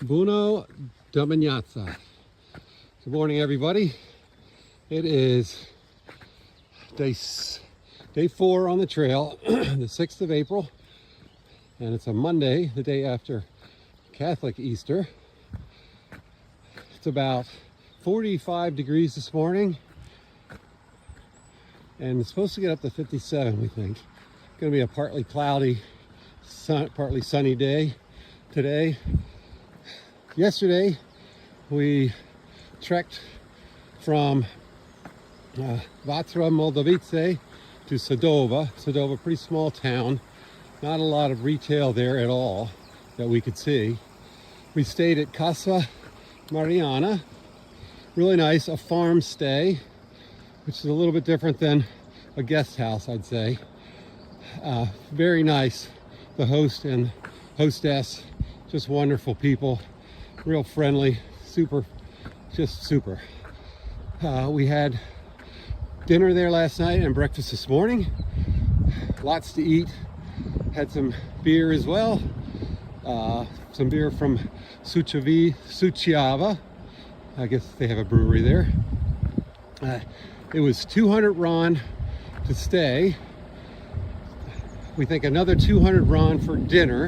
Buona domenica. Good morning, everybody. It is day 4 on the trail, the 6th of April, and it's a Monday, the day after Catholic Easter. It's about 45 degrees this morning, and it's supposed to get up to 57, we think. It's going to be a partly cloudy, partly sunny day today. Yesterday, we trekked from Via Transilvanica to Sadova. Sadova, pretty small town. Not a lot of retail there at all that we could see. We stayed at Casa Mariana. Really nice, a farm stay, which is a little bit different than a guest house, I'd say. Very nice. The host and hostess, just wonderful people. Real friendly, just super. We had dinner there last night and breakfast this morning. Lots to eat. Had some beer as well. Some beer from Suceava. I guess they have a brewery there. It was 200 RON to stay. We think another 200 RON for dinner,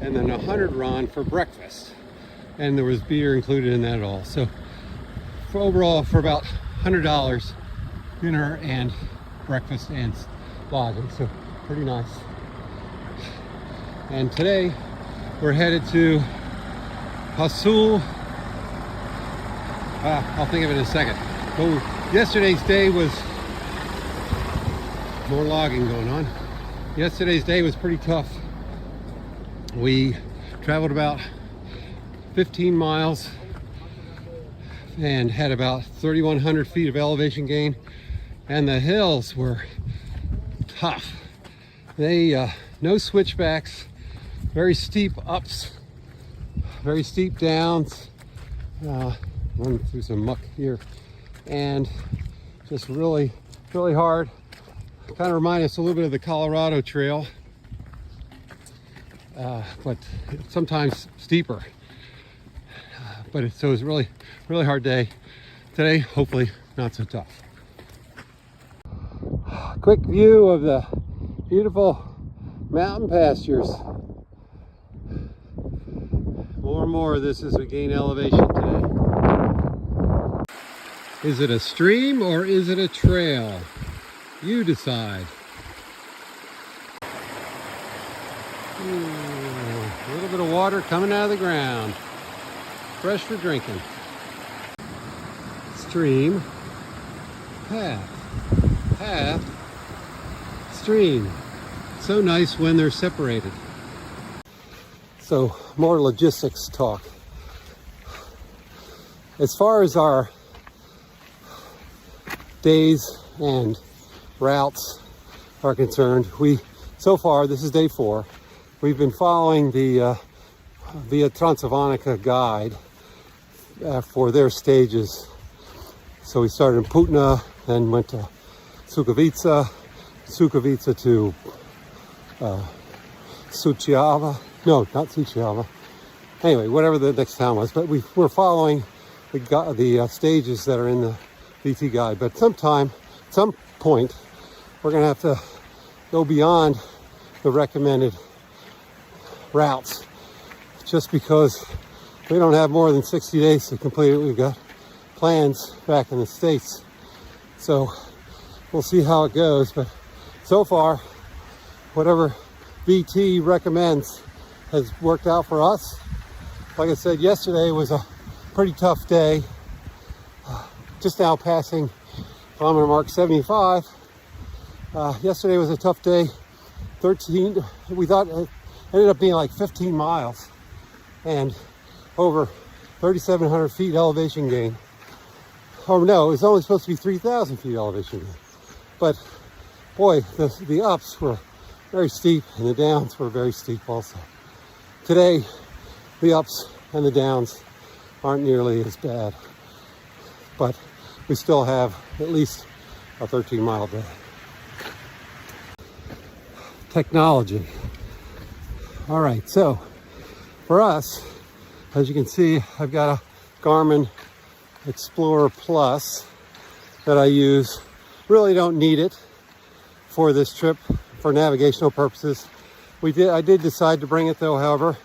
and then 100 RON for breakfast. And there was beer included in that all. So overall, for about $100, dinner and breakfast and lodging. So pretty nice. And today we're headed to Pasul. I'll think of it in a second. But yesterday's day was more logging going on. Yesterday's day was pretty tough. We traveled about 15 miles and had about 3,100 feet of elevation gain, and the hills were tough. They no switchbacks, very steep ups, very steep downs. Running through some muck here, and just really hard. Kind of remind us a little bit of the Colorado Trail, but sometimes steeper. So it was a really hard day. Today, hopefully not so tough. Quick view of the beautiful mountain pastures. More and more of this as we gain elevation today. Is it a stream or is it a trail? You decide. A little bit of water coming out of the ground. Fresh for drinking. Stream, path, stream. So nice when they're separated. So more logistics talk. As far as our days and routes are concerned, so far, this is day 4, we've been following the Via Transilvanica guide for their stages. So we started in Putna, then went to Suceava to Suceava. No, not Suceava. Anyway, whatever the next town was. But we're following the stages that are in the VT guide. But at some point, we're going to have to go beyond the recommended routes, just because we don't have more than 60 days to complete it. We've got plans back in the States. So we'll see how it goes. But so far, whatever VT recommends has worked out for us. Like I said, yesterday was a pretty tough day. Just now passing kilometer mark 75. Yesterday was a tough day. We thought it ended up being like 15 miles and over 3,700 feet elevation gain. Oh no, it was only supposed to be 3,000 feet elevation gain. But boy, the ups were very steep and the downs were very steep also. Today, the ups and the downs aren't nearly as bad, but we still have at least a 13-mile day. Technology. All right, so for us, As you can see, I've got a Garmin Explorer Plus that I use. Really don't need it for this trip for navigational purposes. I did decide to bring it though, however,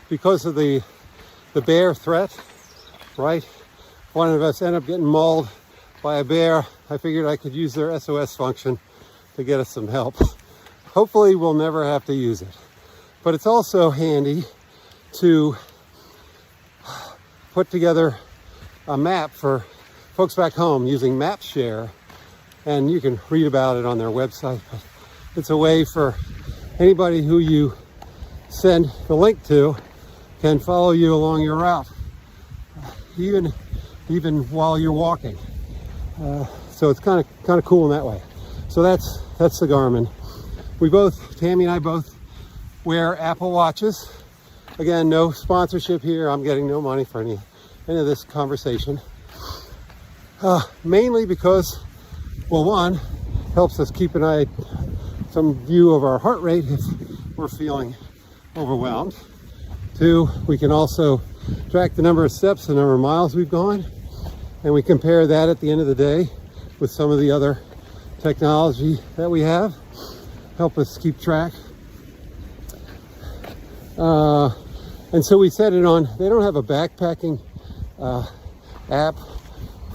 because of the bear threat, right? One of us ended up getting mauled by a bear. I figured I could use their SOS function to get us some help. Hopefully we'll never have to use it. But it's also handy to put together a map for folks back home using MapShare, and you can read about it on their website. But it's a way for anybody who you send the link to can follow you along your route, even while you're walking. So it's kind of cool in that way. So that's the Garmin. Tammy and I both wear Apple Watches. Again, no sponsorship here. I'm getting no money for any of this conversation. Mainly because, well, one, helps us keep some view of our heart rate if we're feeling overwhelmed. Two, we can also track the number of steps, the number of miles we've gone, and we compare that at the end of the day with some of the other technology that we have, help us keep track. And so we set it on, they don't have a backpacking app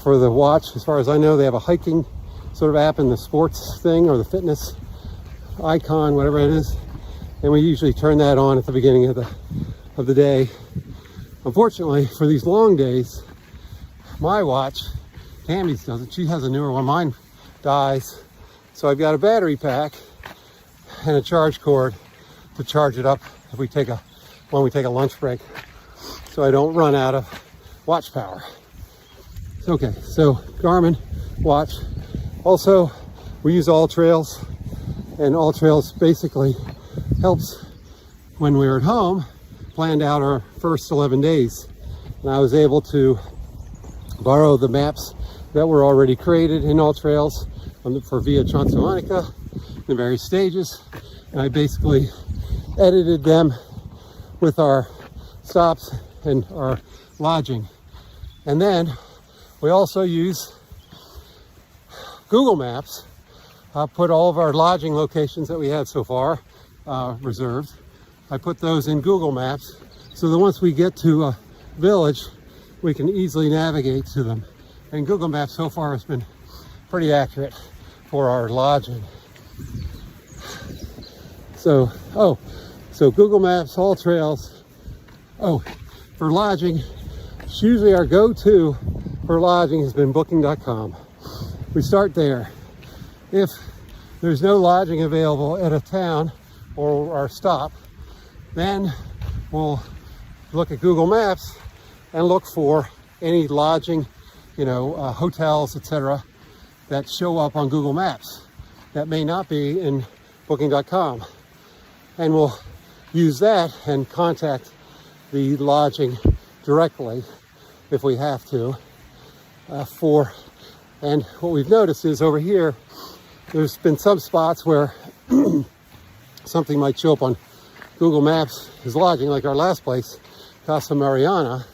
for the watch. As far as I know, they have a hiking sort of app in the sports thing or the fitness icon, whatever it is. And we usually turn that on at the beginning of the day. Unfortunately, for these long days, my watch, Tammy's doesn't. She has a newer one. Mine dies. So I've got a battery pack and a charge cord to charge it up when we take a lunch break, so I don't run out of watch power. Okay, so Garmin watch. Also, we use AllTrails, and AllTrails basically helps when we're at home planned out our first 11 days. And I was able to borrow the maps that were already created in AllTrails for Via Transilvanica in various stages, and I basically edited them with our stops and our lodging. And then we also use Google Maps. Put all of our lodging locations that we had so far reserved. I put those in Google Maps so that once we get to a village, we can easily navigate to them. And Google Maps so far has been pretty accurate for our lodging. So Google Maps, AllTrails. Oh, for lodging, usually our go-to for lodging has been Booking.com. We start there. If there's no lodging available at a town or our stop, then we'll look at Google Maps and look for any lodging, hotels, etc., that show up on Google Maps that may not be in Booking.com. And we'll use that and contact the lodging directly if we have to. And what we've noticed is over here, there's been some spots where something might show up on Google Maps as lodging, like our last place, Casa Mariana.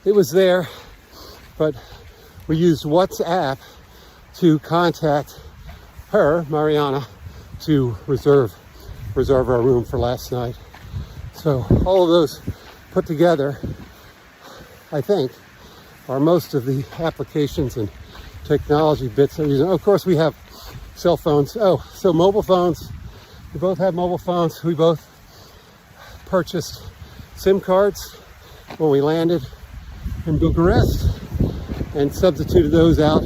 It was there, but we used WhatsApp to contact her, Mariana, to reserve our room for last night. So all of those put together, I think, are most of the applications and technology bits that we're using. Of course, we have cell phones. Oh, so mobile phones. We both have mobile phones. We both purchased SIM cards when we landed in Bucharest and substituted those out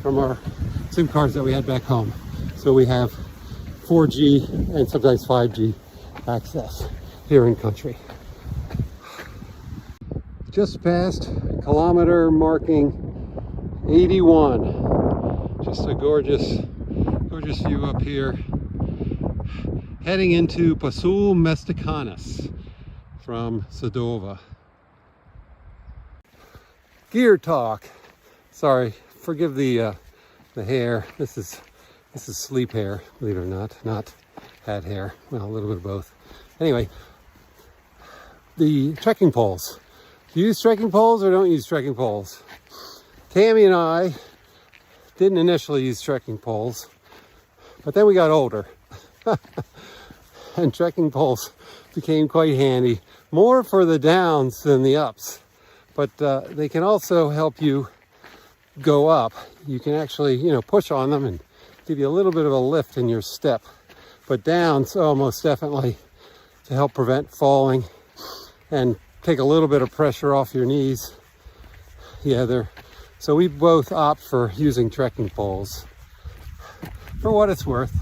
from our SIM cards that we had back home. So we have 4G and sometimes 5G access here in country. Just past kilometer marking 81. Just a gorgeous view up here. Heading into Pasul Mestecanis from Sadova. Gear talk. Sorry, forgive the hair. This is sleep hair, believe it or not hat hair. Well, a little bit of both. Anyway, the trekking poles. Do you use trekking poles or don't use trekking poles? Tammy and I didn't initially use trekking poles, but then we got older. And trekking poles became quite handy, more for the downs than the ups. But they can also help you go up. You can actually, push on them and give you a little bit of a lift in your step. But downs, most definitely, to help prevent falling and take a little bit of pressure off your knees. Yeah, so we both opt for using trekking poles for what it's worth.